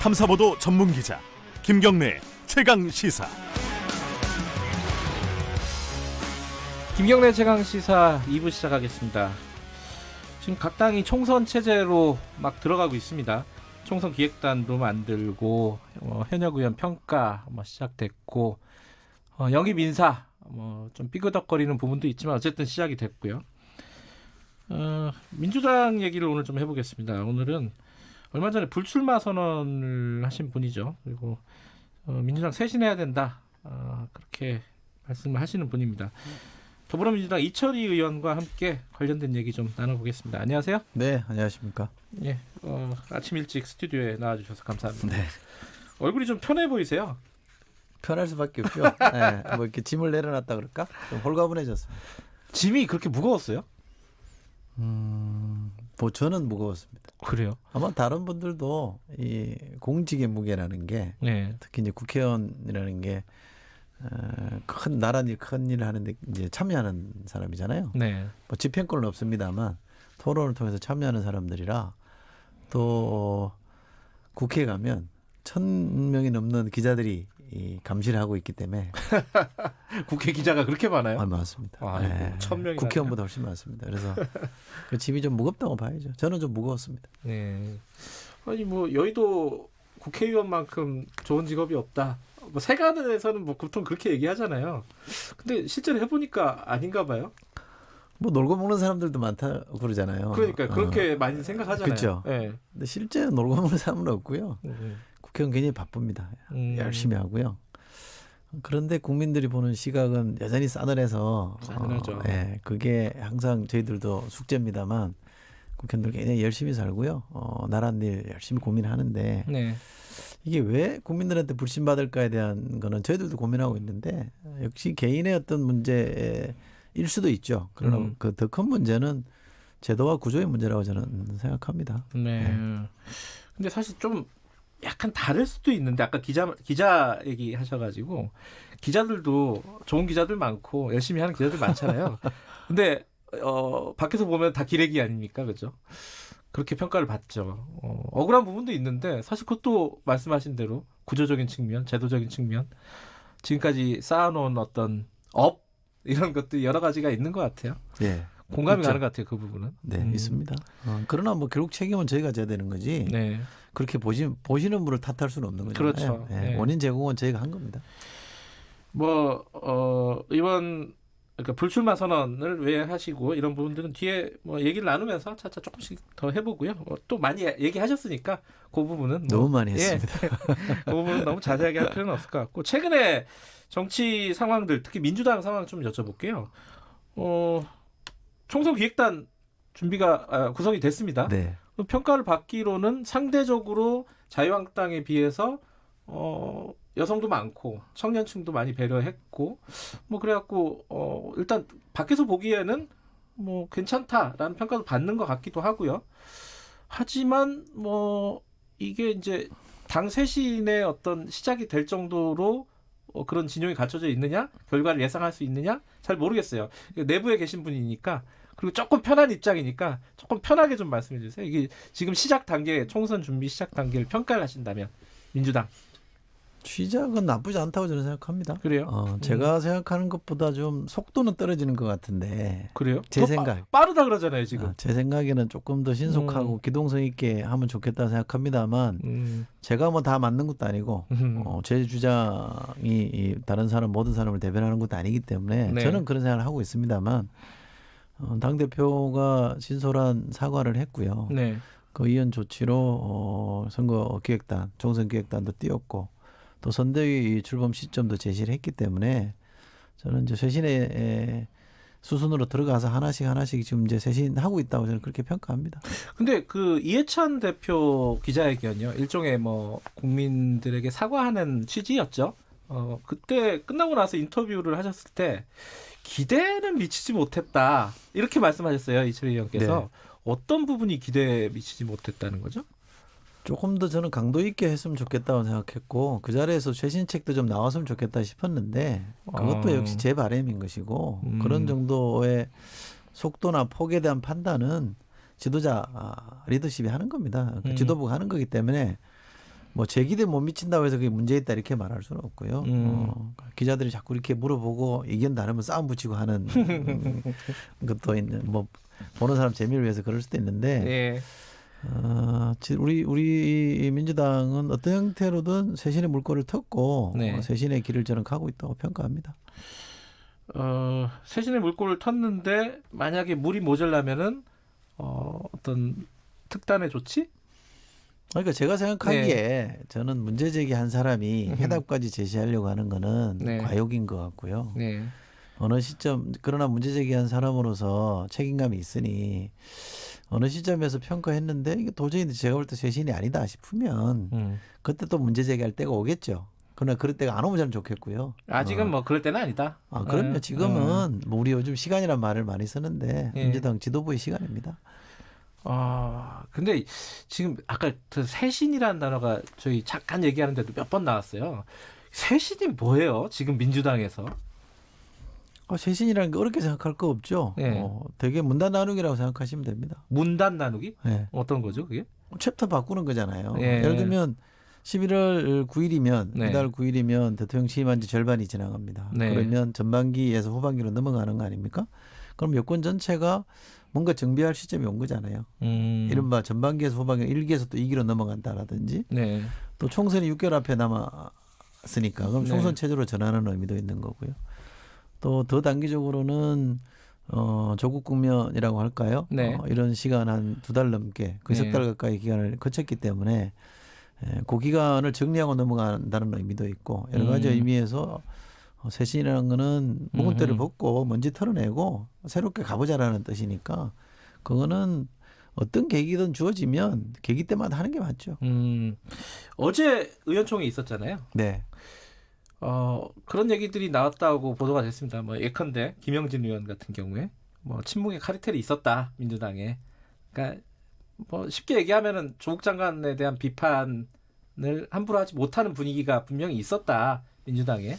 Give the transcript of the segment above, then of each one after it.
탐사보도 전문 기자 김경래 최강 시사. 김경래 최강 시사 2부 시작하겠습니다. 지금 각 당이 총선 체제로 막 들어가고 있습니다. 총선 기획단도 만들고 현역 의원 평가 시작됐고 영입 인사 좀 삐그덕거리는 부분도 있지만 어쨌든 시작이 됐고요. 민주당 얘기를 오늘 좀 해보겠습니다. 오늘은 얼마 전에 불출마 선언을 하신 분이죠. 그리고 민주당 쇄신해야 된다 그렇게 말씀을 하시는 분입니다. 더불어민주당 이철희 의원과 함께 관련된 얘기 좀 나눠보겠습니다. 안녕하세요. 네, 안녕하십니까. 예, 아침 일찍 스튜디오에 나와주셔서 감사합니다. 네. 얼굴이 좀 편해 보이세요. 편할 수밖에 없죠. 네, 뭐 이렇게 짐을 내려놨다 그럴까? 좀 홀가분해졌습니다. 짐이 그렇게 무거웠어요? 뭐 저는 무거웠습니다. 그래요? 아마 다른 분들도 이 공직의 무게라는 게 네. 특히 이제 국회의원이라는 게 큰 나라 일, 큰 일을 하는데 이제 참여하는 사람이잖아요. 네. 뭐 집행권은 없습니다만 토론을 통해서 참여하는 사람들이라 또 국회에 가면 1,000명이 넘는 기자들이 이 감시를 하고 있기 때문에 국회 기자가 그렇게 많아요? 많습니다. 아이고, 1,000명이 국회의원보다 훨씬 많습니다. 그래서 그 짐이 좀 무겁다고 봐야죠. 저는 좀 무거웠습니다. 네. 아니 뭐 여의도 국회의원만큼 좋은 직업이 없다. 뭐 세간에서는 뭐 보통 그렇게 얘기하잖아요. 근데 실제로 해보니까 아닌가 봐요. 뭐 놀고 먹는 사람들도 많다고 그러잖아요. 그러니까 그렇게 많이 생각하잖아요. 그렇죠. 네. 근데 실제 놀고 먹는 사람은 없고요. 국회의원 굉장히 바쁩니다. 열심히 하고요. 그런데 국민들이 보는 시각은 여전히 싸늘해서 싸늘하죠. 그게 항상 저희들도 숙제입니다만 국회의원들 굉장히 열심히 살고요. 나라 일 열심히 고민하는데 네. 이게 왜 국민들한테 불신받을까에 대한 거는 저희들도 고민하고 있는데 역시 개인의 어떤 문제일 수도 있죠. 그러나 그 더 큰 문제는 제도와 구조의 문제라고 저는 생각합니다. 네. 근데 사실 좀 약간 다를 수도 있는데 아까 기자 얘기 하셔가지고 기자들도 좋은 기자들 많고 열심히 하는 기자들 많잖아요. 근데 밖에서 보면 다 기레기 아닙니까, 그죠? 그렇게 평가를 받죠. 억울한 부분도 있는데 사실 그것도 말씀하신 대로 구조적인 측면, 제도적인 측면, 지금까지 쌓아놓은 어떤 이런 것들 여러 가지가 있는 것 같아요. 예. 공감이 있죠. 가는 것 같아요, 그 부분은. 네, 있습니다. 그러나 뭐 결국 책임은 저희가 져야 되는 거지. 네. 그렇게 보시는 분을 탓할 수는 없는 거죠. 그렇죠. 네. 네. 원인 제공은 저희가 한 겁니다. 이번 그러니까 불출마 선언을 왜 하시고 이런 부분들은 뒤에 뭐 얘기를 나누면서 차차 조금씩 더 해보고요. 또 많이 얘기하셨으니까 그 부분은 너무 많이 했습니다. 그 부분은 너무 자세하게 할 필요는 없을 것 같고 최근에 정치 상황들 특히 민주당 상황 좀 여쭤볼게요. 총선 기획단 준비가 구성이 됐습니다. 네. 평가를 받기로는 상대적으로 자유한국당에 비해서 여성도 많고 청년층도 많이 배려했고 뭐 그래갖고 일단 밖에서 보기에는 뭐 괜찮다라는 평가도 받는 것 같기도 하고요. 하지만 뭐 이게 이제 당 쇄신의 어떤 시작이 될 정도로 그런 진영이 갖춰져 있느냐, 결과를 예상할 수 있느냐 잘 모르겠어요. 내부에 계신 분이니까. 그리고 조금 편한 입장이니까 조금 편하게 좀 말씀해 주세요. 이게 지금 시작 단계, 총선 준비 시작 단계를 평가를 하신다면 민주당. 시작은 나쁘지 않다고 저는 생각합니다. 그래요? 제가 생각하는 것보다 좀 속도는 떨어지는 것 같은데. 그래요? 제 생각. 빠르다 그러잖아요, 지금. 제 생각에는 조금 더 신속하고 기동성 있게 하면 좋겠다 생각합니다만 제가 뭐 다 맞는 것도 아니고 제 주장이 다른 사람 모든 사람을 대변하는 것도 아니기 때문에 네. 저는 그런 생각을 하고 있습니다만 당대표가 진솔한 사과를 했고요. 네. 그 이은 조치로 선거기획단, 총선기획단도 띄웠고 또 선대위 출범 시점도 제시를 했기 때문에 저는 이제 쇄신의 수순으로 들어가서 하나씩 지금 이제 쇄신하고 있다고 저는 그렇게 평가합니다. 근데 그 이해찬 대표 기자회견요, 일종의 뭐 국민들에게 사과하는 취지였죠. 그때 끝나고 나서 인터뷰를 하셨을 때 기대는 미치지 못했다 이렇게 말씀하셨어요, 이철희 의원께서. 네. 어떤 부분이 기대에 미치지 못했다는 거죠? 조금 더 저는 강도 있게 했으면 좋겠다고 생각했고 그 자리에서 최신책도 좀 나왔으면 좋겠다 싶었는데 그것도 역시 제 바람인 것이고 그런 정도의 속도나 폭에 대한 판단은 지도자 리더십이 하는 겁니다. 지도부가 하는 거기 때문에 뭐 제기대 못 미친다고 해서 그게 문제 있다 이렇게 말할 수는 없고요. 기자들이 자꾸 이렇게 물어보고 의견 다르면 싸움 붙이고 하는 것도 있는 뭐 보는 사람 재미를 위해서 그럴 수도 있는데 예. 우리 민주당은 어떤 형태로든 쇄신의 물꼬를 텄고 네. 쇄신의 길을 저는 가고 있다고 평가합니다. 쇄신의 물꼬를 텄는데 만약에 물이 모자라면은 어떤 특단의 조치? 그러니까 제가 생각하기에 저는 문제 제기한 사람이 해답까지 제시하려고 하는 거는 네. 과욕인 것 같고요. 네. 어느 시점 그러나 문제 제기한 사람으로서 책임감이 있으니 어느 시점에서 평가했는데 이게 도저히 제가 볼 때 쇄신이 아니다 싶으면 그때 또 문제 제기할 때가 오겠죠. 그러나 그럴 때가 안 오면 저는 좋겠고요. 아직은 뭐 그럴 때는 아니다. 그럼요. 지금은 뭐 우리 요즘 시간이란 말을 많이 쓰는데 예. 민주당 지도부의 시간입니다. 근데 지금 아까 그 쇄신이라는 단어가 저희 잠깐 얘기하는데도 몇 번 나왔어요. 쇄신이 뭐예요? 지금 민주당에서? 쇄신이라는 게 어렵게 생각할 거 없죠. 예. 되게 문단 나누기라고 생각하시면 됩니다. 문단 나누기? 네. 어떤 거죠, 그게? 챕터 바꾸는 거잖아요. 예. 예를 들면 11월 9일이면 네. 이달 9일이면 대통령 취임한 지 절반이 지나갑니다. 네. 그러면 전반기에서 후반기로 넘어가는 거 아닙니까? 그럼 여권 전체가 뭔가 정비할 시점이 온 거잖아요. 이른바 전반기에서 후반기 1기에서 또 2기로 넘어간다라든지 네. 또 총선이 6개월 앞에 남았으니까 그럼 네. 총선 체제로 전환하는 의미도 있는 거고요. 또 더 단기적으로는 조국 국면이라고 할까요? 네. 이런 시간 한 2달 넘게 그 석 네. 달 가까이 기간을 거쳤기 때문에 그 기간을 정리하고 넘어간다는 의미도 있고 여러 가지 의미에서 쇄신이라는 거는 묵은 때를 벗고 먼지 털어내고 새롭게 가보자라는 뜻이니까 그거는 어떤 계기든 주어지면 계기 때마다 하는 게 맞죠. 어제 의원총회 있었잖아요. 네. 그런 얘기들이 나왔다고 보도가 됐습니다. 뭐 예컨대 김영진 의원 같은 경우에 뭐 친목의 카르텔이 있었다 민주당에. 그러니까 뭐 쉽게 얘기하면은 조국 장관에 대한 비판을 함부로 하지 못하는 분위기가 분명히 있었다 민주당에.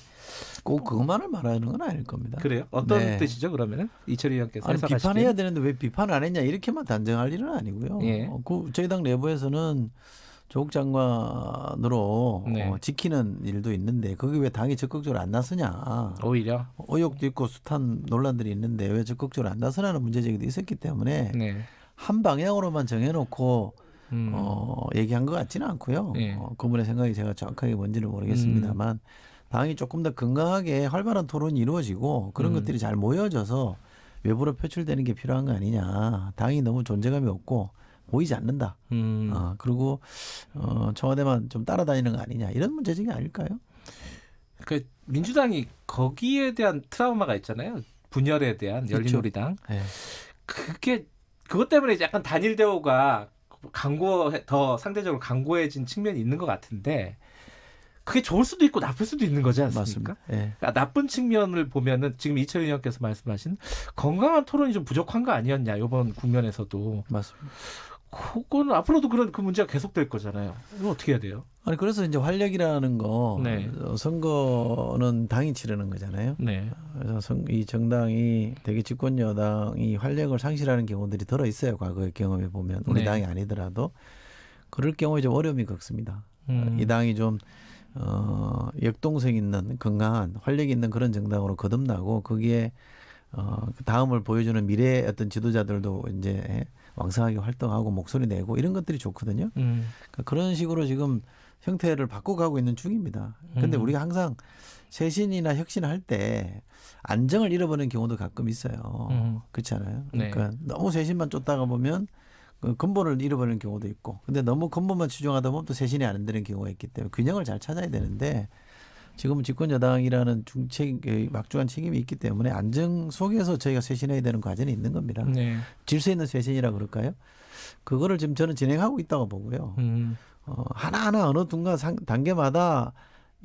꼭 그것만을 말하는 건 아닐 겁니다. 그래요? 어떤 네. 뜻이죠 그러면은 이철희 의원께서 아니, 해석하시기에. 비판해야 되는데 왜 비판 안 했냐 이렇게만 단정할 일은 아니고요. 예. 저희 당 내부에서는 조국 장관으로 네. 지키는 일도 있는데 거기 왜 당이 적극적으로 안 나서냐. 오히려. 의혹도 있고 숱한 논란들이 있는데 왜 적극적으로 안 나서냐는 문제 제기도 있었기 때문에 네. 한 방향으로만 정해놓고 얘기한 것 같지는 않고요. 예. 그분의 생각이 제가 정확하게 뭔지는 모르겠습니다만 당이 조금 더 건강하게 활발한 토론이 이루어지고 그런 것들이 잘 모여져서 외부로 표출되는 게 필요한 거 아니냐. 당이 너무 존재감이 없고 보이지 않는다. 그리고 청와대만 좀 따라다니는 거 아니냐. 이런 문제적이 아닐까요? 그 민주당이 거기에 대한 트라우마가 있잖아요. 분열에 대한 열린우리당. 네. 그것 때문에 이제 약간 단일 대우가 더 상대적으로 강고해진 측면이 있는 것 같은데 그게 좋을 수도 있고 나쁠 수도 있는 거지 않습니까? 맞습니다. 네. 그러니까 나쁜 측면을 보면은 지금 이철희 의원께서 말씀하신 건강한 토론이 좀 부족한 거 아니었냐 이번 국면에서도. 맞습니다. 그거는 앞으로도 그 문제가 계속될 거잖아요. 이거 어떻게 해야 돼요? 아니 그래서 이제 활력이라는 거 네. 선거는 당이 치르는 거잖아요. 네. 그래서 이 정당이 되게 집권 여당이 활력을 상실하는 경우들이 들어 있어요. 과거의 경험에 보면 우리 네. 당이 아니더라도 그럴 경우에 좀 어려움이 겪습니다. 이 당이 좀 역동성 있는 건강한 활력 있는 그런 정당으로 거듭나고 거기에 그 다음을 보여주는 미래의 어떤 지도자들도 이제 왕성하게 활동하고 목소리 내고 이런 것들이 좋거든요. 그러니까 그런 식으로 지금 형태를 바꿔가고 있는 중입니다. 근데 우리가 항상 쇄신이나 혁신을 할 때 안정을 잃어버리는 경우도 가끔 있어요. 그렇지 않아요? 그러니까 너무 쇄신만 쫓다가 보면 그 근본을 잃어버리는 경우도 있고 근데 너무 근본만 치중하다 보면 또 쇄신이 안 되는 경우가 있기 때문에 균형을 잘 찾아야 되는데 지금 집권 여당이라는 막중한 책임이 있기 때문에 안정 속에서 저희가 쇄신해야 되는 과정이 있는 겁니다. 네. 질서 있는 쇄신이라 그럴까요? 그거를 지금 저는 진행하고 있다고 보고요. 하나하나 어느 단계마다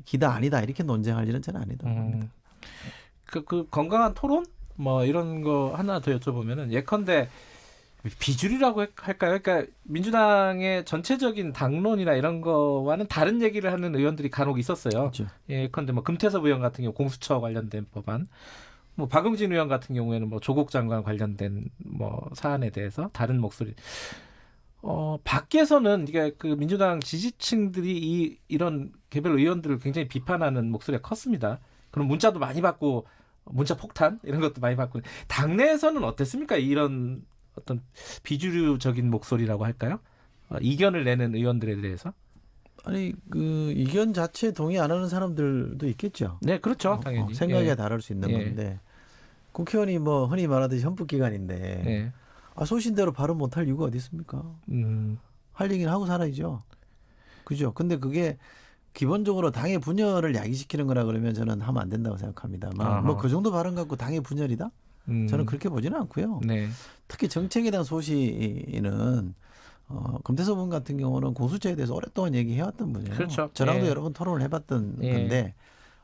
기다 아니다 이렇게 논쟁할 일은 저는 아니다고 봅니다. 그 건강한 토론 뭐 이런 거 하나 더 여쭤보면은 예컨대 비주류라고 할까요? 그러니까 민주당의 전체적인 당론이나 이런 거와는 다른 얘기를 하는 의원들이 간혹 있었어요. 그렇죠. 예컨대 뭐 금태섭 의원 같은 경우 공수처 관련된 법안, 뭐 박용진 의원 같은 경우에는 뭐 조국 장관 관련된 뭐 사안에 대해서 다른 목소리. 밖에서는 이게 그 민주당 지지층들이 이런 개별 의원들을 굉장히 비판하는 목소리가 컸습니다. 그럼 문자도 많이 받고 문자 폭탄 이런 것도 많이 받고 당내에서는 어땠습니까? 이런 어떤 비주류적인 목소리라고 할까요? 이견을 내는 의원들에 대해서? 아니 그 이견 자체에 동의 안 하는 사람들도 있겠죠. 네, 그렇죠. 당연히. 생각이 예. 다를 수 있는 예. 건데 국회의원이 뭐 흔히 말하듯이 헌법기관인데 예. 소신대로 발언 못할 이유가 어디 있습니까? 할 얘기는 하고 살아야죠. 그죠? 근데 그게 기본적으로 당의 분열을 야기시키는 거라 그러면 저는 하면 안 된다고 생각합니다만 뭐 그 정도 발언 갖고 당의 분열이다? 저는 그렇게 보지는 않고요. 네. 특히 정책에 대한 소신은 금태섭 의원 같은 경우는 공수처에 대해서 오랫동안 얘기해왔던 분이에요. 그렇죠. 저랑도 예. 여러 번 토론을 해봤던 예. 건데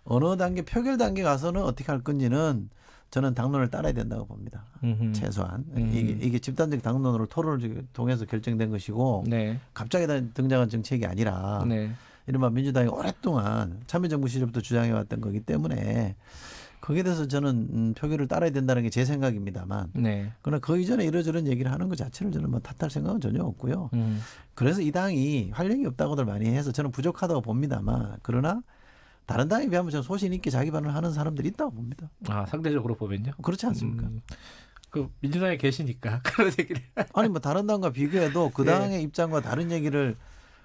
어느 단계 표결 단계 가서는 어떻게 할 건지는 저는 당론을 따라야 된다고 봅니다. 최소한 이게 집단적 당론으로 토론을 통해서 결정된 것이고 네. 갑자기 등장한 정책이 아니라 네. 이른바 민주당이 오랫동안 참여정부 시절부터 주장해왔던 거기 때문에 거기에 대해서 저는 표결을 따라야 된다는 게 제 생각입니다만 네. 그러나 그 이전에 이러저런 얘기를 하는 것 자체를 저는 뭐 탓할 생각은 전혀 없고요. 그래서 이 당이 활력이 없다고들 많이 해서 저는 부족하다고 봅니다만 그러나 다른 당에 비하면 저는 소신 있게 자기 발언을 하는 사람들이 있다고 봅니다. 상대적으로 보면요. 그렇지 않습니까? 그 민주당에 계시니까 그런 얘기를. 아니 뭐 다른 당과 비교해도 그 네. 당의 입장과 다른 얘기를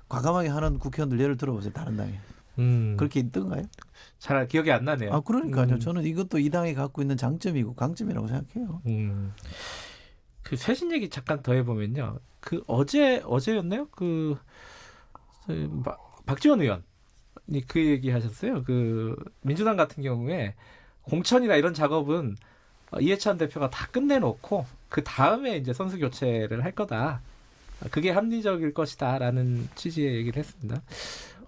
과감하게 하는 국회의원들 예를 들어보세요. 다른 당에. 그렇게 있던가요? 잘 기억이 안 나네요. 그러니까요. 저는 이것도 이 당이 갖고 있는 장점이고 강점이라고 생각해요. 그 쇄신 얘기 잠깐 더 해보면요. 그 어제였나요? 박지원 의원이 그 얘기 하셨어요. 그 민주당 같은 경우에 공천이나 이런 작업은 이해찬 대표가 다 끝내놓고 그 다음에 이제 선수 교체를 할 거다. 그게 합리적일 것이다라는 취지의 얘기를 했습니다.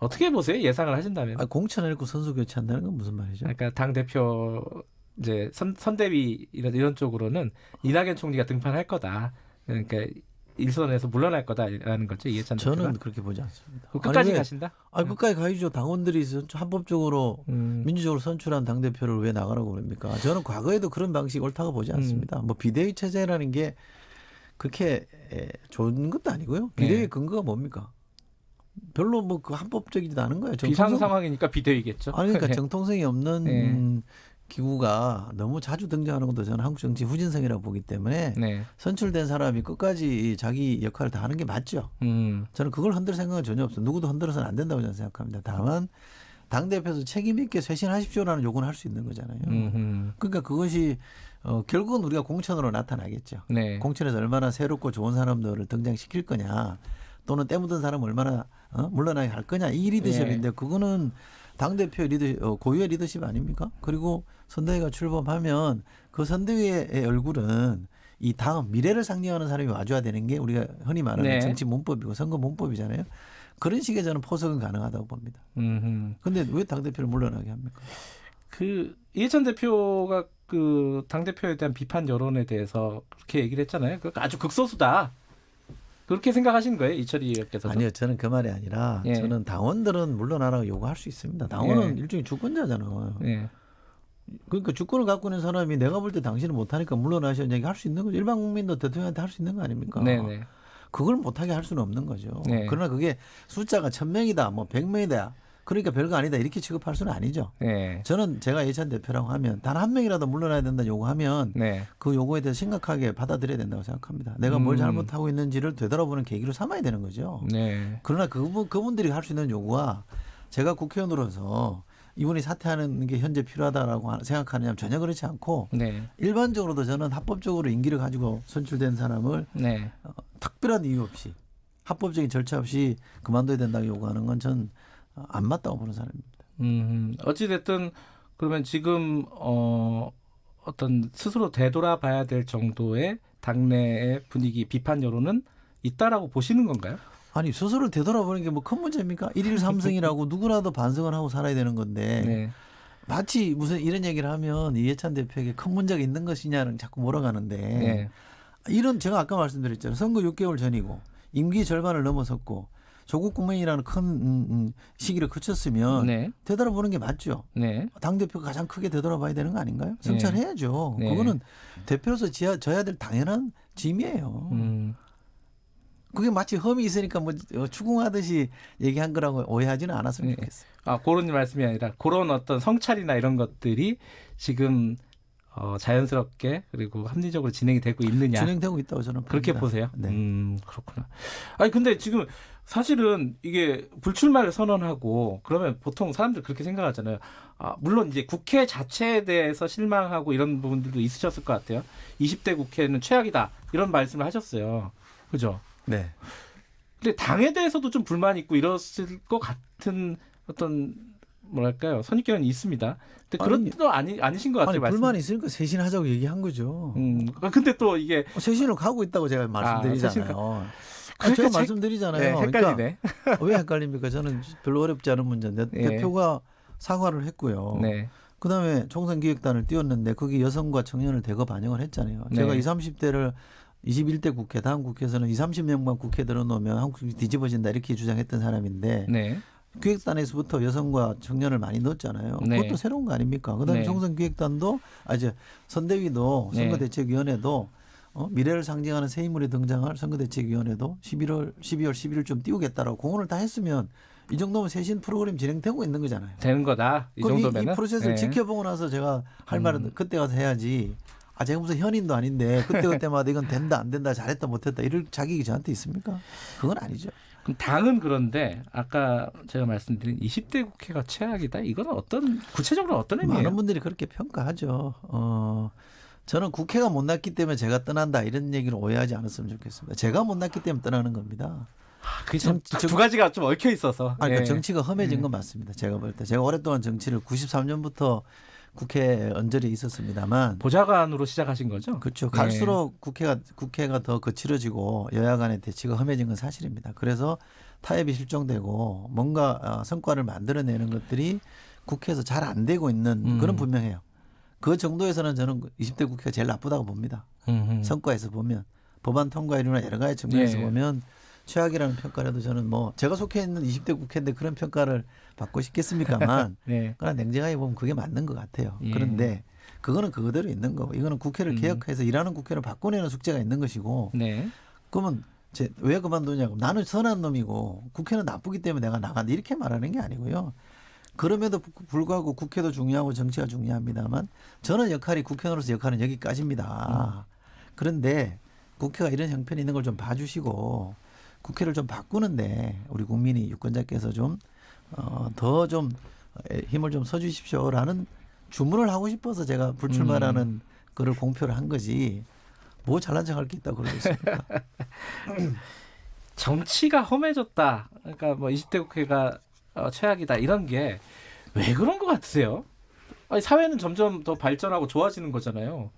어떻게 보세요? 예상을 하신다면? 공천을 고 선수 교체한다는 건 무슨 말이죠? 그러니까 당 대표 이제 선대위 이런 쪽으로는 이낙연 총리가 등판할 거다. 그러니까 일선에서 물러날 거다라는 거죠. 이해찬 대표가. 저는 그렇게 보지 않습니다. 끝까지 가신다? 끝까지 가야죠. 당원들이 합법적으로 민주적으로 선출한 당 대표를 왜 나가라고 그럽니까? 저는 과거에도 그런 방식이 옳다고 보지 않습니다. 뭐 비대위 체제라는 게 그렇게 좋은 것도 아니고요. 비대위 네. 근거가 뭡니까? 별로 뭐 그 합법적이지도 않은 거예요. 비상 상황이니까 비대위겠죠. 그러니까 네. 정통성이 없는 네. 기구가 너무 자주 등장하는 것도 저는 한국 정치 후진성이라고 보기 때문에 네. 선출된 사람이 끝까지 자기 역할을 다 하는 게 맞죠. 저는 그걸 흔들 생각은 전혀 없어요. 누구도 흔들어서는 안 된다고 저는 생각합니다. 다만 당대표에서 책임 있게 쇄신하십시오라는 요구는 할 수 있는 거잖아요. 그러니까 그것이 결국은 우리가 공천으로 나타나겠죠. 네. 공천에서 얼마나 새롭고 좋은 사람들을 등장시킬 거냐 또는 때묻은 사람 얼마나 물러나게 할 거냐 이 리더십인데 그거는 당대표의 고유의 리더십 아닙니까? 그리고 선대위가 출범하면 그 선대위의 얼굴은 이 다음 미래를 상징하는 사람이 와줘야 되는 게 우리가 흔히 말하는 네. 정치 문법이고 선거 문법이잖아요. 그런 식의 저는 포석은 가능하다고 봅니다. 근데 왜 당대표를 물러나게 합니까? 그 이해찬 대표가 그 당대표에 대한 비판 여론에 대해서 그렇게 얘기를 했잖아요. 그 아주 극소수다. 그렇게 생각하시는 거예요? 이철희 의원께서도? 아니요. 저는 그 말이 아니라 예. 저는 당원들은 물러나라고 요구할 수 있습니다. 당원은 예. 일종의 주권자잖아요. 예. 그러니까 주권을 갖고 있는 사람이 내가 볼 때 당신은 못하니까 물러나셔야 얘기할 수 있는 거죠. 일반 국민도 대통령한테 할 수 있는 거 아닙니까? 네네. 그걸 못하게 할 수는 없는 거죠. 네. 그러나 그게 숫자가 1000명이다, 뭐 100명이다. 그러니까 별거 아니다 이렇게 취급할 수는 아니죠. 네. 저는 제가 예찬 대표라고 하면 단 한 명이라도 물러나야 된다 요구하면 네. 그 요구에 대해서 심각하게 받아들여야 된다고 생각합니다. 내가 뭘 잘못하고 있는지를 되돌아보는 계기로 삼아야 되는 거죠. 네. 그러나 그분들이 할 수 있는 요구와 제가 국회의원으로서 이분이 사퇴하는 게 현재 필요하다라고 생각하느냐 전혀 그렇지 않고 네. 일반적으로도 저는 합법적으로 임기를 가지고 선출된 사람을 네. 특별한 이유 없이 합법적인 절차 없이 그만둬야 된다고 요구하는 건 전 안 맞다고 보는 사람입니다. 어찌됐든 그러면 지금 어떤 스스로 되돌아봐야 될 정도의 당내의 분위기 비판 여론은 있다라고 보시는 건가요? 아니 스스로 되돌아보는 게 뭐 큰 문제입니까? 1일 3승이라고 누구라도 반성을 하고 살아야 되는 건데 네. 마치 무슨 이런 얘기를 하면 이해찬 대표에게 큰 문제가 있는 것이냐는 자꾸 몰아가는데 네. 이런 제가 아까 말씀드렸잖아요. 선거 6개월 전이고 임기 절반을 넘어섰고 조국 국면이라는 큰 시기를 거쳤으면 네. 되돌아보는 게 맞죠. 네. 당대표가 가장 크게 되돌아봐야 되는 거 아닌가요? 성찰해야죠. 네. 그거는 대표로서 져야 될 당연한 짐이에요. 그게 마치 험이 있으니까 뭐 추궁하듯이 얘기한 거라고 오해하지는 않았으면 네. 좋겠어요. 그런 말씀이 아니라 그런 어떤 성찰이나 이런 것들이 지금 자연스럽게 그리고 합리적으로 진행이 되고 있느냐. 진행되고 있다고 저는 그렇게 봅니다. 보세요. 네. 그렇구나. 아니 근데 지금 사실은 이게 불출마를 선언하고 그러면 보통 사람들 그렇게 생각하잖아요. 물론 이제 국회 자체에 대해서 실망하고 이런 부분들도 있으셨을 것 같아요. 20대 국회는 최악이다 이런 말씀을 하셨어요. 그죠? 네. 근데 당에 대해서도 좀 불만이 있고 이랬을 것 같은 어떤 뭐랄까요 선입견이 있습니다. 근데 그런 뜻도 아니신 것 같아요. 아니, 불만이 있으니까 쇄신하자고 얘기한 거죠. 근데 또 이게 쇄신을 가고 있다고 제가 말씀드리잖아요. 그러니까 제가 말씀드리잖아요. 네, 헷갈리네. 그러니까 왜 헷갈립니까? 저는 별로 어렵지 않은 문제인데 예. 대표가 사과를 했고요. 네. 그다음에 총선기획단을 띄웠는데 거기 여성과 청년을 대거 반영을 했잖아요. 제가 네. 20, 30대를 21대 국회 다음 국회에서는 20, 30명만 국회 들어놓으면 한국이 뒤집어진다 이렇게 주장했던 사람인데 네. 기획단에서부터 여성과 청년을 많이 넣었잖아요. 네. 그것도 새로운 거 아닙니까? 그다음에 네. 총선기획단도 이제 선대위도 네. 선거대책위원회도 미래를 상징하는 새 인물이 등장할 선거대책위원회도 12월 11일 좀 띄우겠다라고 공언을 다 했으면 이 정도면 쇄신 프로그램 진행되고 있는 거잖아요. 되는 거다. 이 정도면은. 이 프로세스를 네. 지켜보고 나서 제가 할 말은 그때 가서 해야지. 제가 무슨 현인도 아닌데 그때마다 이건 된다 안 된다 잘했다 못했다 이럴 자격이 저한테 있습니까? 그건 아니죠. 그럼 당은 그런데 아까 제가 말씀드린 20대 국회가 최악이다. 이거는 구체적으로 어떤 의미예요? 많은 분들이 그렇게 평가하죠. 저는 국회가 못났기 때문에 제가 떠난다 이런 얘기를 오해하지 않았으면 좋겠습니다. 제가 못났기 때문에 떠나는 겁니다. 두 가지가 좀 얽혀 있어서. 그러니까 예. 정치가 험해진 건 맞습니다. 제가 볼 때. 제가 오랫동안 정치를 93년부터 국회 언저리에 있었습니다만 보좌관으로 시작하신 거죠? 그렇죠. 갈수록 국회가 더 거칠어지고 여야 간의 대치가 험해진 건 사실입니다. 그래서 타협이 실종되고 뭔가 성과를 만들어내는 것들이 국회에서 잘 안 되고 있는 그런 분명해요. 그 정도에서는 저는 20대 국회가 제일 나쁘다고 봅니다. 성과에서 보면 법안 통과율이나 여러 가지 측면에서 예. 보면 최악이라는 평가라도 저는 뭐 제가 속해 있는 20대 국회인데 그런 평가를 받고 싶겠습니까만 네. 그러나 냉정하게 보면 그게 맞는 것 같아요. 예. 그런데 그거는 그거대로 있는 거고 이거는 국회를 개혁해서 일하는 국회를 바꿔내는 숙제가 있는 것이고 네. 그러면 왜 그만두냐고 나는 선한 놈이고 국회는 나쁘기 때문에 내가 나간다 이렇게 말하는 게 아니고요. 그럼에도 불구하고 국회도 중요하고 정치가 중요합니다만 저는 국회의원으로서 역할은 여기까지입니다. 그런데 국회가 이런 형편이 있는 걸 좀 봐주시고 국회를 좀 바꾸는데 우리 국민이 유권자께서 좀 더 좀 힘을 좀 써주십시오라는 주문을 하고 싶어서 제가 불출마라는 거를 공표를 한 거지 뭐 잘난 척할 게 있다고 그러겠습니까? 정치가 험해졌다. 그러니까 뭐 20대 국회가 최악이다. 이런 게 왜 그런 것 같으세요? 아니, 사회는 점점 더 발전하고 좋아지는 거잖아요.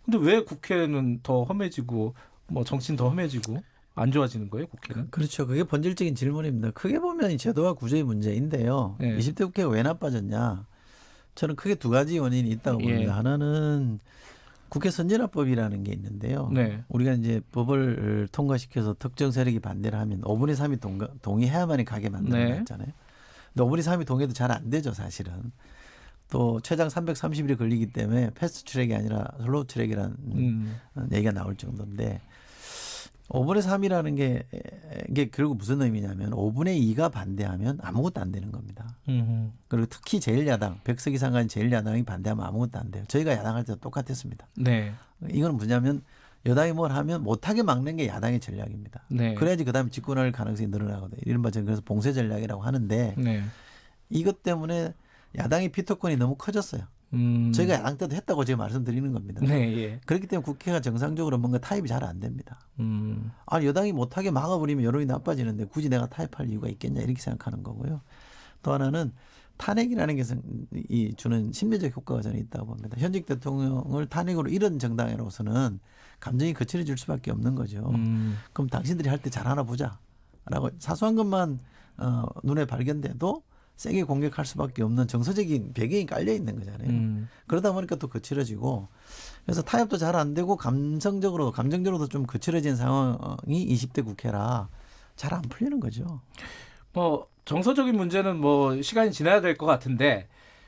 근데 왜 국회는 더 험해지고 뭐 정치는 더 험해지고 안 좋아지는 거예요, 국회는? 그렇죠. 그게 본질적인 질문입니다. 크게 보면 이 제도와 구조의 문제인데요. 네. 20대 국회가 왜 나빠졌냐? 저는 크게 두 가지 원인이 있다고 봅니다. 예. 하나는 국회 선진화법이라는 게 있는데요. 네. 우리가 이제 법을 통과시켜서 특정 세력이 반대를 하면 5분의 3이 동의해야만이 가게 만들어놨잖아요. 근데 5분의 3이 동의해도 잘 안 되죠, 사실은. 또 최장 330일이 걸리기 때문에 패스트 트랙이 아니라 슬로우 트랙이라는 얘기가 나올 정도인데 5분의 3이라는 게 이게 결국 무슨 의미냐면 5분의 2가 반대하면 아무것도 안 되는 겁니다. 그리고 특히 제1야당, 100석 이상 간 제1야당이 반대하면 아무것도 안 돼요. 저희가 야당할 때도 똑같았습니다. 네. 이건 뭐냐면 여당이 뭘 하면 못하게 막는 게 야당의 전략입니다. 네. 그래야지 그다음에 집권할 가능성이 늘어나거든요. 이른바 저는 그래서 봉쇄 전략이라고 하는데 네. 이것 때문에 야당의 피토권이 너무 커졌어요. 저희가 야당 때도 했다고 제가 말씀드리는 겁니다. 네, 예. 그렇기 때문에 국회가 정상적으로 뭔가 타협이 잘 안 됩니다. 여당이 못하게 막아버리면 여론이 나빠지는데 굳이 내가 타협할 이유가 있겠냐 이렇게 생각하는 거고요. 또 하나는 탄핵이라는 게 주는 심리적 효과가 저는 있다고 봅니다. 현직 대통령을 탄핵으로 이런 정당으로서는 감정이 거칠어질 수밖에 없는 거죠. 그럼 당신들이 할 때 잘하나 보자라고 사소한 것만 눈에 발견돼도 세게 공격할 수밖에 없는 정서적인 배경이 깔려 있는 거잖아요. 그러다 보니까 또 거칠어지고 그래서 타협도 잘 안 되고 감정적으로도 좀 거칠어진 상황이 20대 국회라 잘 안 풀리는 거죠. 뭐 정서적인 문제는 뭐 시간이 지나야 될 것 같은데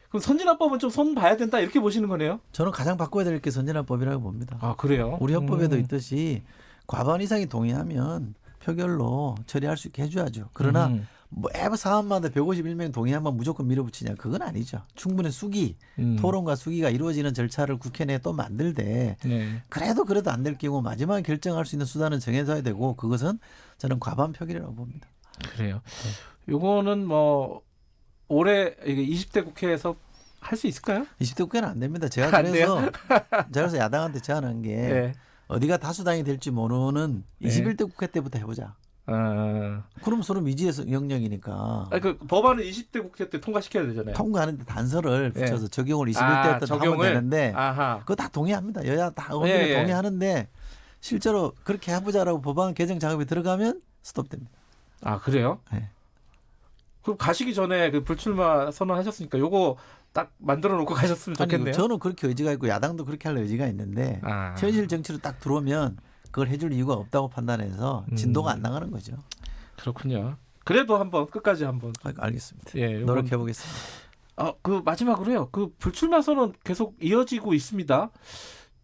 그럼 선진화법은 좀 손 봐야 된다 이렇게 보시는 거네요? 저는 가장 바꿔야 될 게 선진화법이라고 봅니다. 아 그래요? 우리 헌법에도 있듯이 과반 이상이 동의하면 표결로 처리할 수 있게 해줘야죠. 그러나 매번 사안마다 151명 동의하면 무조건 밀어붙이냐 그건 아니죠. 충분히 토론과 수기가 이루어지는 절차를 국회 내에 또 만들되 네. 그래도 안 될 경우 마지막에 결정할 수 있는 수단은 정해져야 되고 그것은 저는 과반 표결이라고 봅니다. 그래요. 요거는 뭐 올해 이게 20대 국회에서 할 수 있을까요? 20대 국회는 안 됩니다. 제가 안 그래서 야당한테 제안한 게 네. 어디가 다수당이 될지 모르는 21대 국회 때부터 해보자. 그럼 서로 미지의 영역이니까 그 법안은 20대 국회 때 통과시켜야 되잖아요. 통과하는데 단서를 네. 붙여서 적용을 21대 때 하면 되는데 그거 다 동의합니다. 여야 다 의원들이 동의하는데 실제로 그렇게 해보자라고 법안 개정 작업이 들어가면 스톱됩니다. 아 그래요? 네. 그럼 가시기 전에 그 불출마 선언하셨으니까 요거 딱 만들어 놓고 가셨으면 좋겠네요. 아니, 저는 그렇게 의지가 있고 야당도 그렇게 할 의지가 있는데 현실 정치로 딱 들어오면 그걸 해줄 이유가 없다고 판단해서 진도가 안 나가는 거죠. 그렇군요. 그래도 한번 끝까지 한번. 알겠습니다. 예, 노력해 보겠습니다. 그 마지막으로요. 그 불출마 선언 계속 이어지고 있습니다.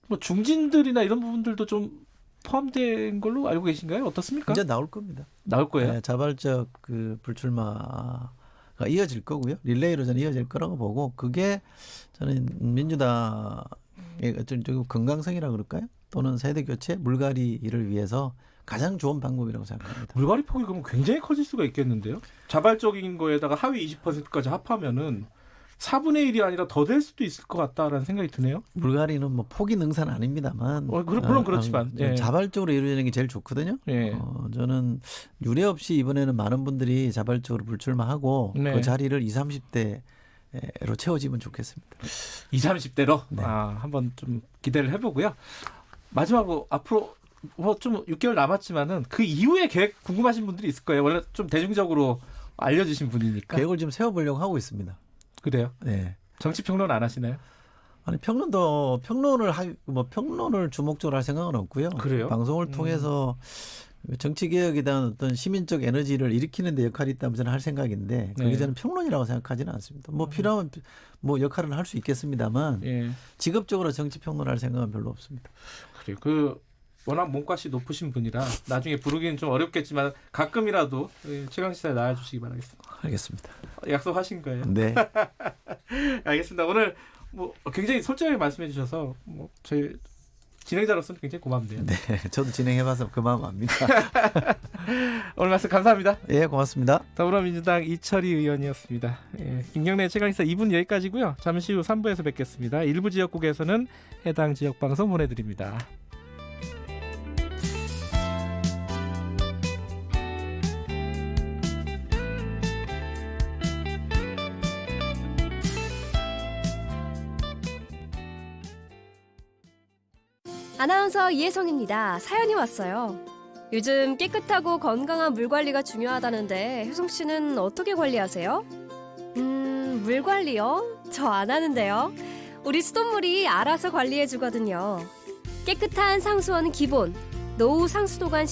뭐 중진들이나 이런 부분들도 좀 포함된 걸로 알고 계신가요? 어떻습니까? 이제 나올 겁니다. 나올 거예요. 네, 자발적 그 불출마가 이어질 거고요. 릴레이로 저는 이어질 거라고 보고 그게 저는 민주당의 어떤 건강성이라고 그럴까요? 또는 세대 교체, 물갈이를 위해서 가장 좋은 방법이라고 생각합니다. 물갈이 폭이 그럼 굉장히 커질 수가 있겠는데요. 자발적인 거에다가 하위 20%까지 합하면은 4분의 1이 아니라 더 될 수도 있을 것 같다라는 생각이 드네요. 물갈이는 뭐 포기 능사는 아닙니다만 물론 그렇지만 자발적으로 이루어지는 게 제일 좋거든요. 저는 유례 없이 이번에는 많은 분들이 자발적으로 불출마하고 그 자리를 20, 30대로 채워지면 좋겠습니다. 20, 30대로 네. 한번 좀 기대를 해보고요. 마지막으로 앞으로 뭐 좀 6개월 남았지만은 그 이후에 계획 궁금하신 분들이 있을 거예요. 원래 좀 대중적으로 알려주신 분이니까. 계획을 좀 세워보려고 하고 있습니다. 그래요? 네. 정치 평론 안 하시나요? 아니 평론을 주목적으로 할 생각은 없고요. 그래요? 방송을 통해서 정치 개혁에 대한 어떤 시민적 에너지를 일으키는 데 역할이 있다면 저는 할 생각인데 그게 저는 평론이라고 생각하지는 않습니다. 뭐 필요하면 뭐 역할은 할 수 있겠습니다만 직업적으로 정치 평론을 할 생각은 별로 없습니다. 그래요. 워낙 몸값이 높으신 분이라 나중에 부르기는 좀 어렵겠지만 가끔이라도 최강시사에 나와주시기 바라겠습니다. 알겠습니다. 약속하신 거예요? 네. 알겠습니다. 오늘 뭐 굉장히 솔직하게 말씀해 주셔서 뭐 저희 진행자로서는 굉장히 고맙네요. 네, 저도 진행해봐서 그 마음 압니다. 오늘 말씀 감사합니다. 예, 고맙습니다. 더불어민주당 이철희 의원이었습니다. 김경래 최강시사 2분 여기까지고요. 잠시 후 3부에서 뵙겠습니다. 일부 지역국에서는 해당 지역 방송 보내드립니다. 아나운서 이혜성입니다. 사연이 왔어요. 요즘 깨끗하고 건강한 물 관리가 중요하다는데 혜성 씨는 어떻게 관리하세요? 물 관리요? 저 안 하는데요. 우리 수돗물이 알아서 관리해 주거든요. 깨끗한 상수원은 기본. 노후 상수도관